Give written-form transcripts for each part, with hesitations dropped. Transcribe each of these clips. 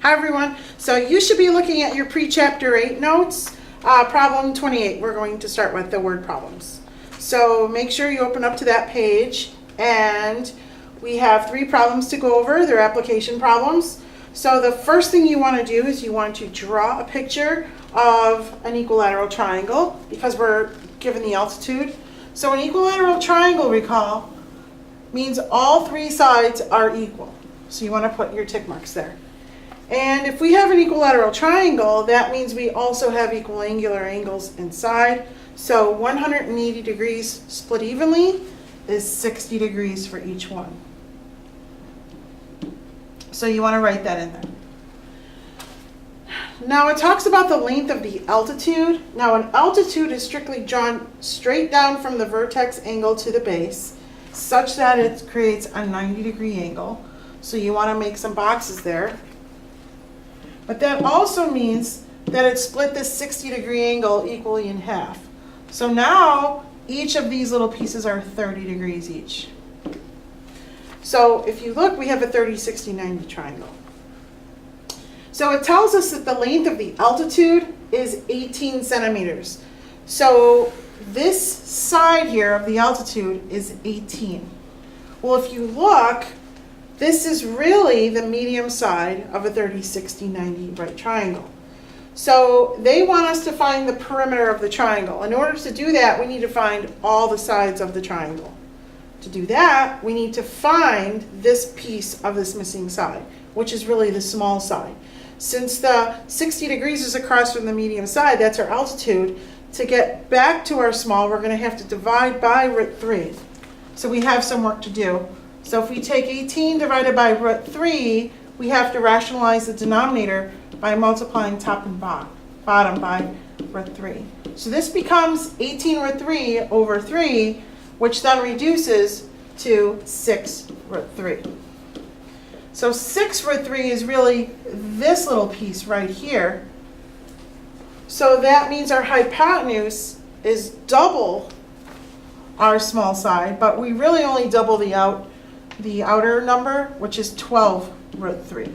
Hi everyone. So you should be looking at your pre-chapter 8 notes. Problem 28. We're going to start with the word problems. So make sure you open up to that page, and we have 3 problems to go over. They're application problems. So the first thing you want to do is you want to draw a picture of an equilateral triangle because we're given the altitude. So an equilateral triangle, recall, means all 3 sides are equal. So you want to put your tick marks there. And if we have an equilateral triangle, that means we also have equal angular angles inside. So 180 degrees split evenly is 60 degrees for each one. So you want to write that in there. Now it talks about the length of the altitude. Now an altitude is strictly drawn straight down from the vertex angle to the base, such that it creates a 90-degree angle. So you want to make some boxes there. But that also means that it split this 60-degree angle equally in half. So now each of these little pieces are 30 degrees each. So if you look, we have a 30, 60, 90 triangle. So it tells us that the length of the altitude is 18 centimeters. So this side here of the altitude is 18. Well, if you look, this is really the medium side of a 30, 60, 90 right triangle. So they want us to find the perimeter of the triangle. In order to do that, we need to find all the sides of the triangle. To do that, we need to find this piece of this missing side, which is really the small side. Since the 60 degrees is across from the medium side, that's our altitude. To get back to our small, we're going to have to divide by root 3. So we have some work to do. So if we take 18 divided by root 3, we have to rationalize the denominator by multiplying top and bottom by root 3. So this becomes 18 root 3 over 3, which then reduces to 6 root 3. So 6 root 3 is really this little piece right here. So that means our hypotenuse is double our small side, but we really only double the outer number, which is 12 root 3.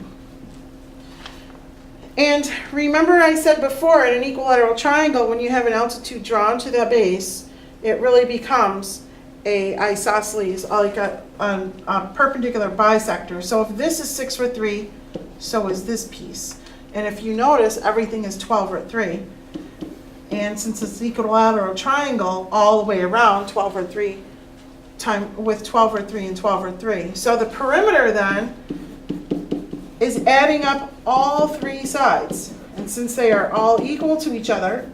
And remember I said before, in an equilateral triangle, when you have an altitude drawn to the base, it really becomes a isosceles, like a perpendicular bisector. So if this is 6 root 3, so is this piece. And if you notice, everything is 12 root 3. And since it's an equilateral triangle all the way around, 12 root 3 with 12 root 3 and 12 root 3. So the perimeter then is adding up all 3 sides. And since they are all equal to each other,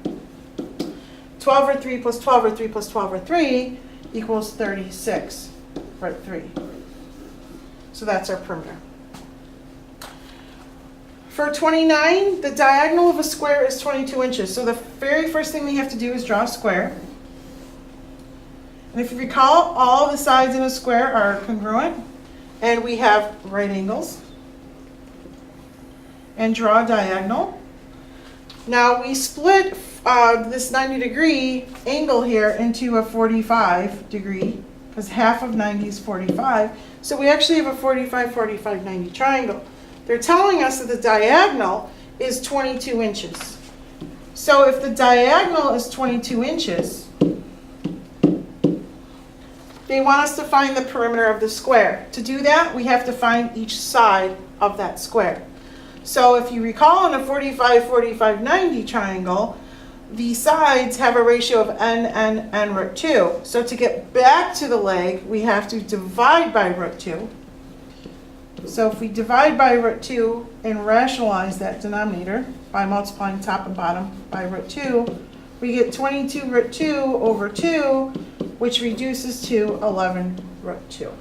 12 root 3 plus 12 root 3 plus 12 root 3 equals 36 root 3. So that's our perimeter. For 29, the diagonal of a square is 22 inches. So the very first thing we have to do is draw a square. And if you recall, all the sides in a square are congruent, and we have right angles. And draw a diagonal. Now we split this 90-degree angle here into a 45-degree, because half of 90 is 45. So we actually have a 45, 45, 90 triangle. They're telling us that the diagonal is 22 inches. So if the diagonal is 22 inches, they want us to find the perimeter of the square. To do that, we have to find each side of that square. So if you recall, in a 45, 45, 90 triangle, the sides have a ratio of n root 2. So to get back to the leg, we have to divide by root 2. So if we divide by root 2 and rationalize that denominator by multiplying top and bottom by root 2, we get 22 root 2 over 2, which reduces to 11 root 2.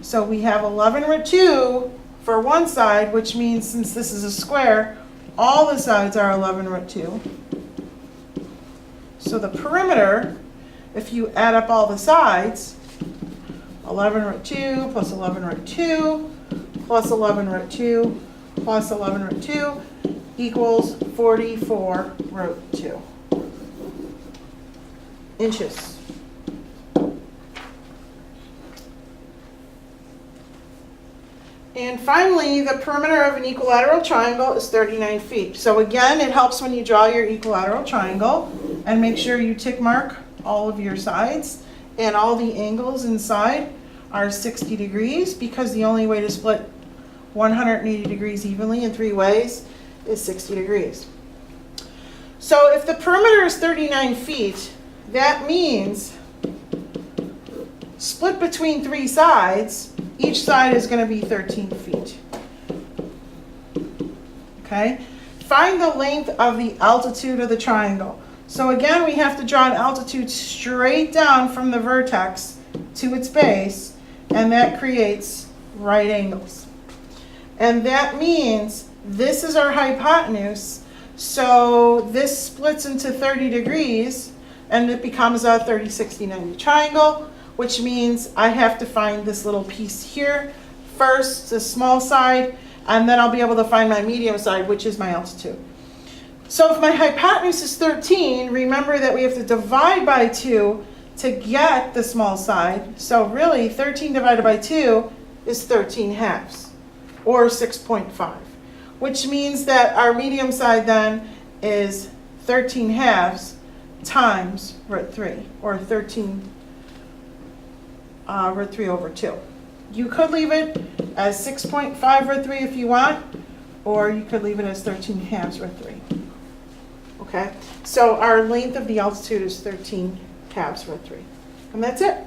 So we have 11 root 2 for one side, which means since this is a square, all the sides are 11 root 2. So the perimeter, if you add up all the sides, 11 root 2 plus 11 root 2 plus 11 root 2 plus 11 root 2 equals 44 root 2 inches. And finally, the perimeter of an equilateral triangle is 39 feet. So again, it helps when you draw your equilateral triangle and make sure you tick mark all of your sides and all the angles inside are 60 degrees because the only way to split 180 degrees evenly in 3 ways is 60 degrees. So if the perimeter is 39 feet, that means split between 3 sides, each side is going to be 13 feet. Okay? Find the length of the altitude of the triangle. So again, we have to draw an altitude straight down from the vertex to its base, and that creates right angles. And that means this is our hypotenuse, so this splits into 30 degrees, and it becomes a 30, 60, 90 triangle, which means I have to find this little piece here first, the small side, and then I'll be able to find my medium side, which is my altitude. So if my hypotenuse is 13, remember that we have to divide by 2 to get the small side. So really, 13 divided by 2 is 13 halves, or 6.5, which means that our medium side then is 13 halves times root 3, or 13 root 3 over 2. You could leave it as 6.5 root 3 if you want, or you could leave it as 13 halves root 3. Okay, so our length of the altitude is 13 halves root 3. And that's it.